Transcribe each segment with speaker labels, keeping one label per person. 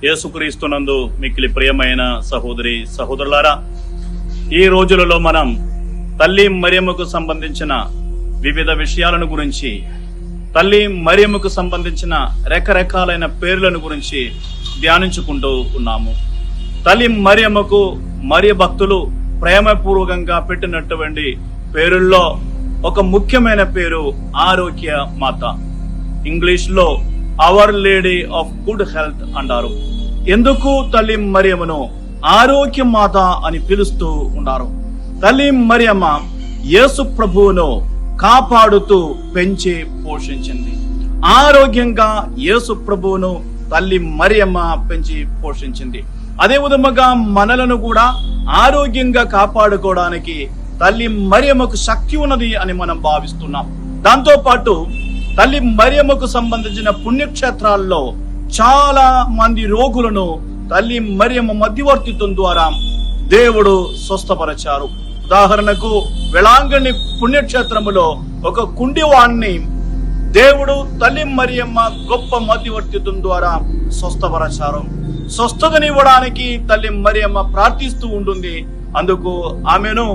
Speaker 1: యేసుక్రీస్తునందు మిక్కిలి ప్రియమైన సహోదరి సహోదరులారా, ఈ రోజులలో మనం తల్లి మరియమ్మకు సంబంధించిన వివిధ విషయాలను గురించి, తల్లి మరియమ్మకు సంబంధించిన రకరకాలైన పేర్లను గురించి ధ్యానించుకుంటూ ఉన్నాము. తల్లి మరియమ్మకు మరియ భక్తులు ప్రేమపూర్వకంగా పెట్టినటువంటి పేరుల్లో ఒక ముఖ్యమైన పేరు ఆరోగ్య మాత. ఇంగ్లీష్ లో our lady of good health అంటారు. ఎందుకు తల్లి మరియమ్మను ఆరోగ్య మాత అని పిలుస్తూ ఉన్నారు? తల్లి మరియమ్మ యేసు ప్రభువును కాపాడుతూ పెంచి పోషించింది. ఆరోగ్యంగా యేసు ప్రభువును తల్లి మరియమ్మ పెంచి పోషించింది. అదే విధముగా మనలను కూడా ఆరోగ్యంగా కాపాడుకోవడానికి తల్లి మరియమ్మకు శక్తి ఉన్నది అని మనం భావిస్తున్నాం. దాంతో పాటు తల్లి మరియమ్మకు సంబంధించిన పుణ్యక్షేత్రాల్లో చాలా మంది రోగులను తల్లి మరియమ్మ మధ్యవర్తిత్వం ద్వారా దేవుడు స్వస్థపరిచారు. ఉదాహరణకు వెళాంగణి పుణ్యక్షేత్రములో ఒక కుండివాణ్ణి దేవుడు తల్లి మరియమ్మ గొప్ప మధ్యవర్తిత్వం ద్వారా స్వస్థపరిచారు. స్వస్థతనివ్వడానికి తల్లి మరియమ్మ ప్రార్థిస్తూ ఉంటుంది. అందుకు ఆమెను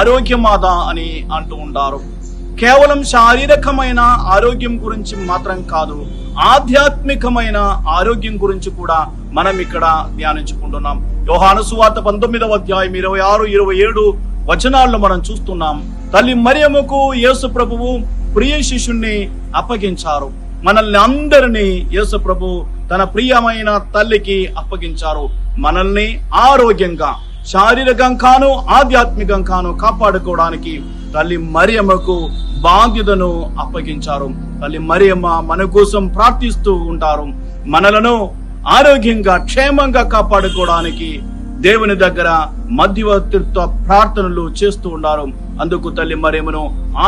Speaker 1: ఆరోగ్యమాత అని అంటూ ఉంటారు. కేవలం శారీరకమైన ఆరోగ్యం గురించి మాత్రం కాదు, ఆధ్యాత్మికమైన ఆరోగ్యం గురించి కూడా మనం ఇక్కడ ధ్యానించుకుంటున్నాం. యోహాను సువార్త 19వ అధ్యాయం 26-27 వచనాల్లో మనం చూస్తున్నాం. తల్లి మరియమ్మకు యేసు ప్రభువు ప్రియ శిష్యుణ్ణి అప్పగించారు. మనల్ని అందరినీ యేసు ప్రభు తన ప్రియమైన తల్లికి అప్పగించారు. మనల్ని ఆరోగ్యంగా శారీరకంగాను ఆధ్యాత్మికంగాను కాపాడుకోవడానికి తల్లి మరియమ్మకు బాధ్యతను అప్పగించారు. తల్లి మరియమ్మ మన కోసం ప్రార్థిస్తూ ఉంటారు. మనలను ఆరోగ్యంగా క్షేమంగా కాపాడుకోవడానికి దేవుని దగ్గర మధ్యవర్తిత్వ ప్రార్థనలు చేస్తూ ఉన్నారు. అందుకు తల్లి మరియమ్మను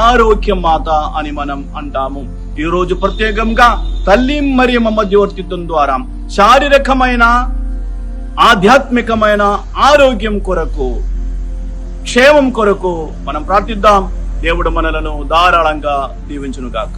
Speaker 1: ఆరోగ్య మాత అని మనం అంటాము. ఈ రోజు ప్రత్యేకంగా తల్లి మరియమ్మ మధ్యవర్తిత్వం ద్వారా శారీరకమైన ఆధ్యాత్మికమైన ఆరోగ్యం కొరకు, క్షేమం కొరకు మనం ప్రార్థిద్దాం. దేవుడు మనలను ధారాళంగా దీవించును గాక.